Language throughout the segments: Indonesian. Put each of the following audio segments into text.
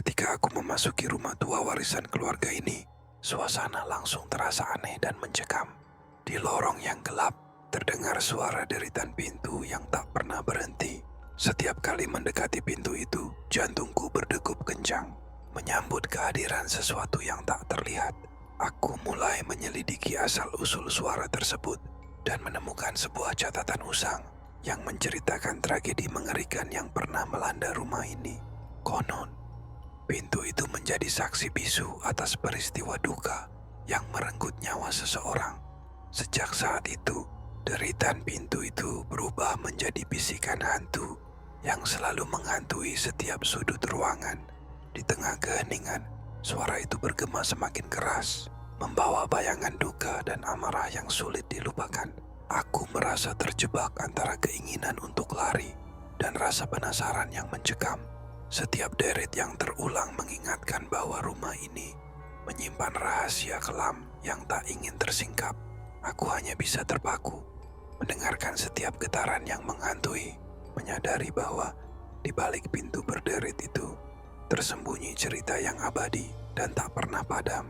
Ketika aku memasuki rumah tua warisan keluarga ini, suasana langsung terasa aneh dan mencekam. Di lorong yang gelap, terdengar suara deritan pintu yang tak pernah berhenti. Setiap kali mendekati pintu itu, jantungku berdegup kencang. Menyambut kehadiran sesuatu yang tak terlihat, aku mulai menyelidiki asal-usul suara tersebut dan menemukan sebuah catatan usang yang menceritakan tragedi mengerikan yang pernah melanda rumah ini. Konon, pintu itu menjadi saksi bisu atas peristiwa duka yang merenggut nyawa seseorang. Sejak saat itu, deritan pintu itu berubah menjadi bisikan hantu yang selalu menghantui setiap sudut ruangan. Di tengah keheningan, suara itu bergema semakin keras, membawa bayangan duka dan amarah yang sulit dilupakan. Aku merasa terjebak antara keinginan untuk lari dan rasa penasaran yang mencekam. Setiap deret yang terulang mengingatkan bahwa rumah ini menyimpan rahasia kelam yang tak ingin tersingkap. Aku hanya bisa terpaku, mendengarkan setiap getaran yang menghantui, menyadari bahwa di balik pintu berderet itu tersembunyi cerita yang abadi dan tak pernah padam.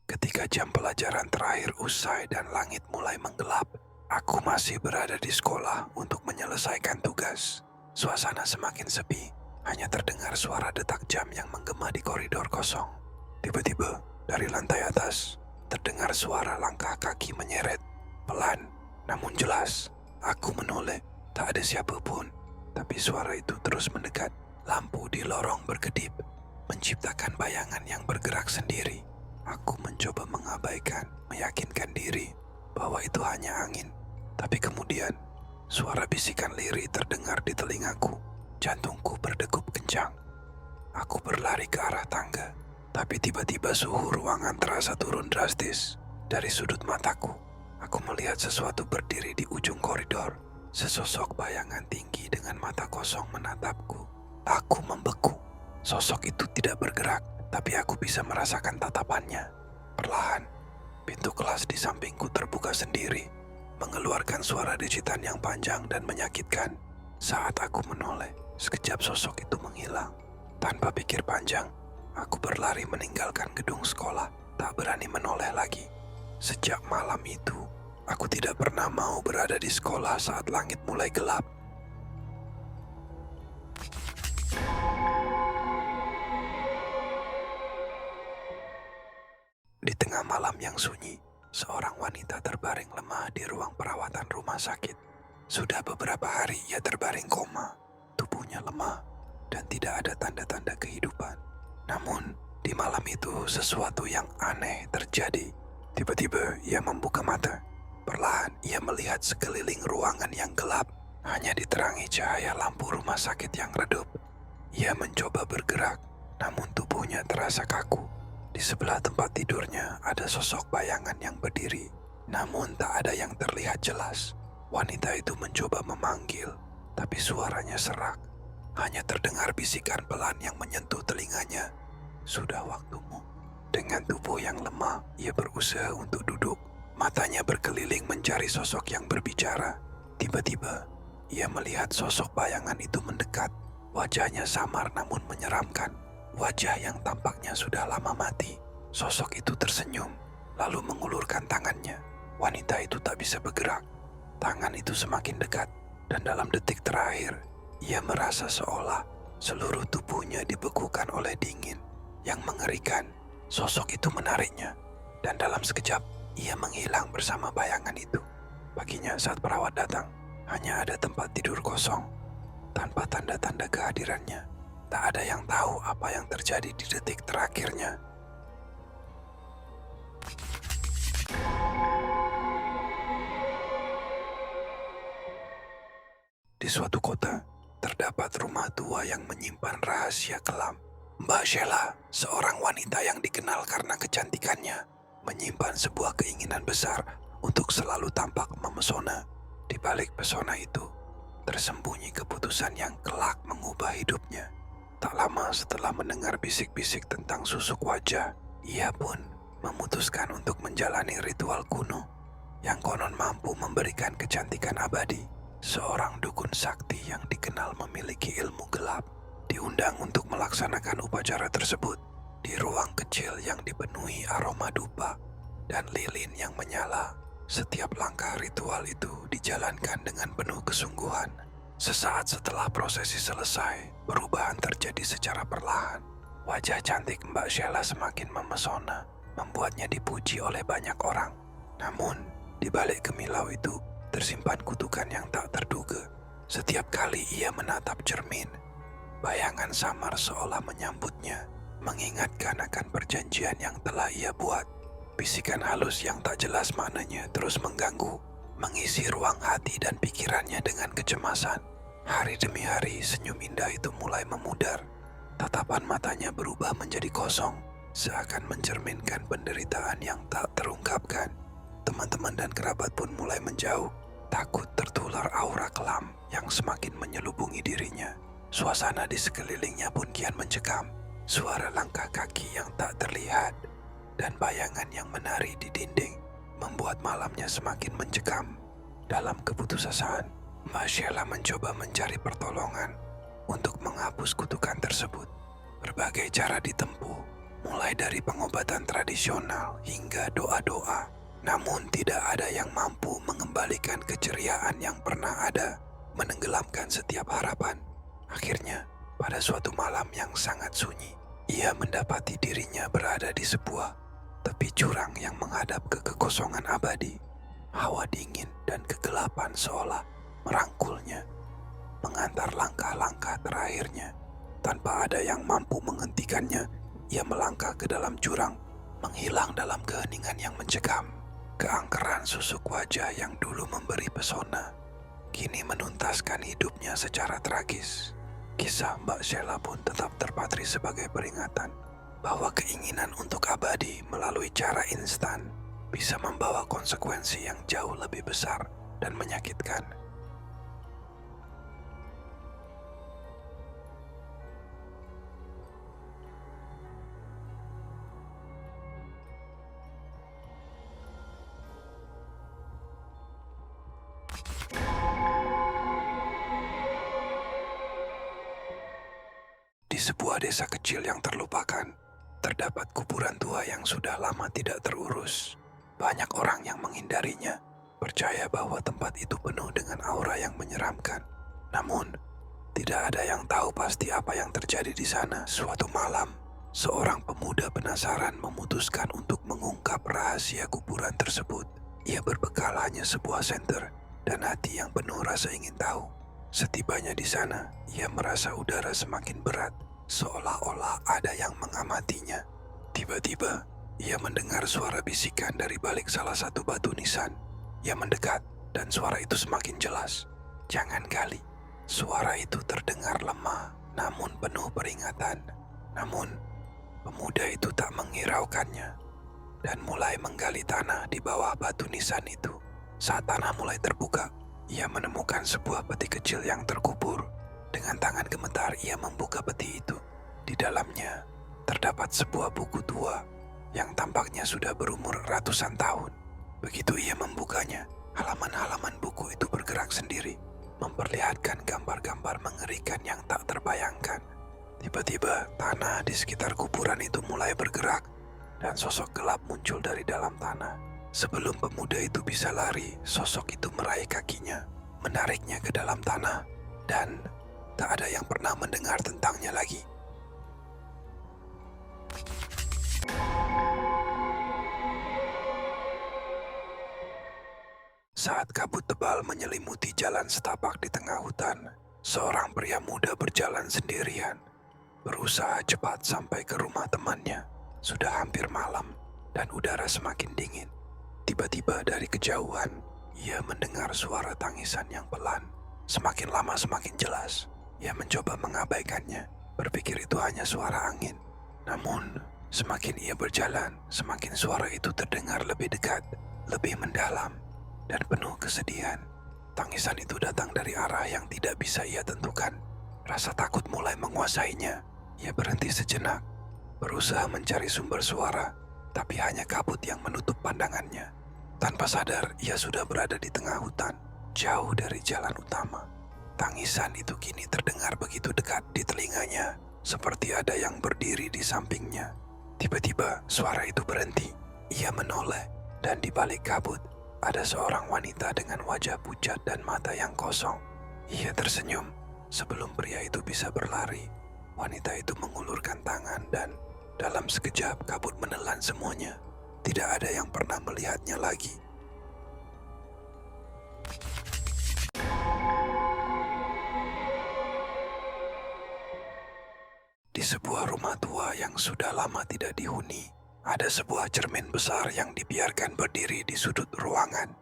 Ketika jam pelajaran terakhir usai dan langit mulai menggelap, aku masih berada di sekolah untuk menyelesaikan tugas. Suasana semakin sepi, hanya terdengar suara detak jam yang menggema di koridor kosong. Tiba-tiba, dari lantai atas, terdengar suara langkah kaki menyeret. Pelan, namun jelas. Aku menoleh, tak ada siapapun. Tapi suara itu terus mendekat. Lampu di lorong berkedip, menciptakan bayangan yang bergerak sendiri. Aku mencoba mengabaikan, meyakinkan diri bahwa itu hanya angin. Tapi kemudian, suara bisikan lirih terdengar di telingaku. Jantungku berdegup kencang. Aku berlari ke arah tangga, tapi tiba-tiba suhu ruangan terasa turun drastis. Dari sudut mataku, aku melihat sesuatu berdiri di ujung koridor. Sesosok bayangan tinggi dengan mata kosong menatapku. Aku membeku. Sosok itu tidak bergerak, tapi aku bisa merasakan tatapannya. Perlahan, pintu kelas di sampingku terbuka sendiri, mengeluarkan suara dejitan yang panjang dan menyakitkan. Saat aku menoleh, sekejap sosok itu menghilang. Tanpa pikir panjang, aku berlari meninggalkan gedung sekolah, tak berani menoleh lagi. Sejak malam itu, aku tidak pernah mau berada di sekolah saat langit mulai gelap. Di tengah malam yang sunyi, seorang wanita terbaring lemah di ruang perawatan rumah sakit. Sudah beberapa hari ia terbaring koma, tubuhnya lemah, dan tidak ada tanda-tanda kehidupan. Namun, di malam itu sesuatu yang aneh terjadi. Tiba-tiba ia membuka mata. Perlahan ia melihat sekeliling ruangan yang gelap, hanya diterangi cahaya lampu rumah sakit yang redup. Ia mencoba bergerak, namun tubuhnya terasa kaku. Di sebelah tempat tidurnya ada sosok bayangan yang berdiri, namun tak ada yang terlihat jelas. Wanita itu mencoba memanggil, tapi suaranya serak. Hanya terdengar bisikan pelan yang menyentuh telinganya. Sudah waktumu. Dengan tubuh yang lemah, ia berusaha untuk duduk. Matanya berkeliling mencari sosok yang berbicara. Tiba-tiba, ia melihat sosok bayangan itu mendekat. Wajahnya samar namun menyeramkan. Wajah yang tampaknya sudah lama mati. Sosok itu tersenyum, lalu mengulurkan tangannya. Wanita itu tak bisa bergerak. Tangan itu semakin dekat, dan dalam detik terakhir, ia merasa seolah seluruh tubuhnya dibekukan oleh dingin. Yang mengerikan, sosok itu menariknya, dan dalam sekejap, ia menghilang bersama bayangan itu. Paginya saat perawat datang, hanya ada tempat tidur kosong, tanpa tanda-tanda kehadirannya. Tak ada yang tahu apa yang terjadi di detik terakhirnya. Di suatu kota, terdapat rumah tua yang menyimpan rahasia kelam. Mbak Sheila, seorang wanita yang dikenal karena kecantikannya, menyimpan sebuah keinginan besar untuk selalu tampak memesona. Di balik pesona itu, tersembunyi keputusan yang kelak mengubah hidupnya. Tak lama setelah mendengar bisik-bisik tentang susuk wajah, ia pun memutuskan untuk menjalani ritual kuno yang konon mampu memberikan kecantikan abadi. Seorang dukun sakti yang dikenal memiliki ilmu gelap diundang untuk melaksanakan upacara tersebut di ruang kecil yang dipenuhi aroma dupa dan lilin yang menyala. Setiap langkah ritual itu dijalankan dengan penuh kesungguhan. Sesaat setelah prosesi selesai, perubahan terjadi secara perlahan. Wajah cantik Mbak Sheila semakin memesona, membuatnya dipuji oleh banyak orang. Namun, di balik kemilau itu tersimpan kutukan yang tak terduga. Setiap kali ia menatap cermin, bayangan samar seolah menyambutnya, mengingatkan akan perjanjian yang telah ia buat. Bisikan halus yang tak jelas maknanya terus mengganggu, mengisi ruang hati dan pikirannya dengan kecemasan. Hari demi hari senyum indah itu mulai memudar. Tatapan matanya berubah menjadi kosong, seakan mencerminkan penderitaan yang tak terungkapkan. Teman-teman dan kerabat pun mulai menjauh, takut tertular aura kelam yang semakin menyelubungi dirinya. Suasana di sekelilingnya pun kian mencekam. Suara langkah kaki yang tak terlihat dan bayangan yang menari di dinding membuat malamnya semakin mencekam. Dalam keputusasaan, Mbak Sheila mencoba mencari pertolongan untuk menghapus kutukan tersebut. Berbagai cara ditempuh, mulai dari pengobatan tradisional hingga doa-doa. Namun tidak ada yang mampu mengembalikan keceriaan yang pernah ada, menenggelamkan setiap harapan. Akhirnya, pada suatu malam yang sangat sunyi, ia mendapati dirinya berada di sebuah tepi jurang yang menghadap ke kekosongan abadi. Hawa dingin dan kegelapan seolah merangkulnya, mengantar langkah-langkah terakhirnya. Tanpa ada yang mampu menghentikannya, ia melangkah ke dalam jurang, menghilang dalam keheningan yang mencekam. Keangkeran susuk wajah yang dulu memberi pesona, kini menuntaskan hidupnya secara tragis. Kisah Mbak Sheila pun tetap terpatri sebagai peringatan bahwa keinginan untuk abadi melalui cara instan bisa membawa konsekuensi yang jauh lebih besar dan menyakitkan. Di sebuah desa kecil yang terlupakan, terdapat kuburan tua yang sudah lama tidak terurus. Banyak orang yang menghindarinya, percaya bahwa tempat itu penuh dengan aura yang menyeramkan. Namun, tidak ada yang tahu pasti apa yang terjadi di sana. Suatu malam, seorang pemuda penasaran memutuskan untuk mengungkap rahasia kuburan tersebut. Ia berbekal hanya sebuah senter dan hati yang penuh rasa ingin tahu. Setibanya di sana, ia merasa udara semakin berat, seolah-olah ada yang mengamatinya. Tiba-tiba, ia mendengar suara bisikan dari balik salah satu batu nisan. Ia mendekat, dan suara itu semakin jelas. Jangan gali. Suara itu terdengar lemah, namun penuh peringatan. Namun, pemuda itu tak menghiraukannya, dan mulai menggali tanah di bawah batu nisan itu. Saat tanah mulai terbuka, ia menemukan sebuah peti kecil yang terkubur. Dengan tangan gemetar ia membuka peti itu. Di dalamnya terdapat sebuah buku tua yang tampaknya sudah berumur ratusan tahun. Begitu ia membukanya, halaman-halaman buku itu bergerak sendiri, memperlihatkan gambar-gambar mengerikan yang tak terbayangkan. Tiba-tiba tanah di sekitar kuburan itu mulai bergerak dan sosok gelap muncul dari dalam tanah. Sebelum pemuda itu bisa lari, sosok itu meraih kakinya, menariknya ke dalam tanah, dan tak ada yang pernah mendengar tentangnya lagi. Saat kabut tebal menyelimuti jalan setapak di tengah hutan, seorang pria muda berjalan sendirian, berusaha cepat sampai ke rumah temannya. Sudah hampir malam, dan udara semakin dingin. Tiba-tiba dari kejauhan, ia mendengar suara tangisan yang pelan. Semakin lama semakin jelas. Ia mencoba mengabaikannya, berpikir itu hanya suara angin. Namun, semakin ia berjalan, semakin suara itu terdengar lebih dekat, lebih mendalam, dan penuh kesedihan. Tangisan itu datang dari arah yang tidak bisa ia tentukan. Rasa takut mulai menguasainya. Ia berhenti sejenak, berusaha mencari sumber suara, tapi hanya kabut yang menutup pandangannya. Tanpa sadar, ia sudah berada di tengah hutan, jauh dari jalan utama. Tangisan itu kini terdengar begitu dekat di telinganya, seperti ada yang berdiri di sampingnya. Tiba-tiba, suara itu berhenti. Ia menoleh, dan di balik kabut, ada seorang wanita dengan wajah pucat dan mata yang kosong. Ia tersenyum. Sebelum pria itu bisa berlari, wanita itu mengulurkan tangan dan dalam sekejap kabut menelan semuanya. Tidak ada yang pernah melihatnya lagi. Di sebuah rumah tua yang sudah lama tidak dihuni, ada sebuah cermin besar yang dibiarkan berdiri di sudut ruangan.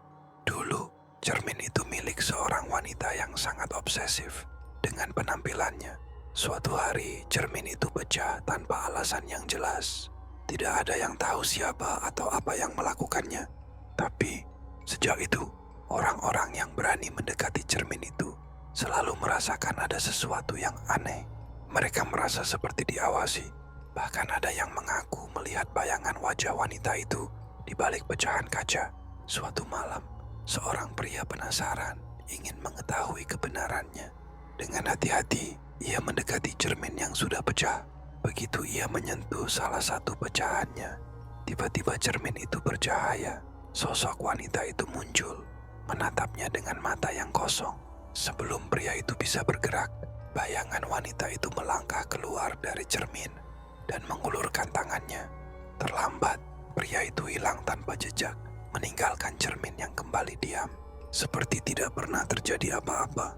Dulu, cermin itu milik seorang wanita yang sangat obsesif dengan penampilannya. Suatu hari, cermin itu pecah tanpa alasan yang jelas. Tidak ada yang tahu siapa atau apa yang melakukannya. Tapi, sejak itu, orang-orang yang berani mendekati cermin itu selalu merasakan ada sesuatu yang aneh. Mereka merasa seperti diawasi. Bahkan ada yang mengaku melihat bayangan wajah wanita itu di balik pecahan kaca. Suatu malam, seorang pria penasaran ingin mengetahui kebenarannya. Dengan hati-hati, ia mendekati cermin yang sudah pecah. Begitu ia menyentuh salah satu pecahannya, tiba-tiba cermin itu bercahaya. Sosok wanita itu muncul, menatapnya dengan mata yang kosong. Sebelum pria itu bisa bergerak, bayangan wanita itu melangkah keluar dari cermin dan mengulurkan tangannya. Terlambat, pria itu hilang tanpa jejak, meninggalkan cermin yang kembali diam, seperti tidak pernah terjadi apa-apa.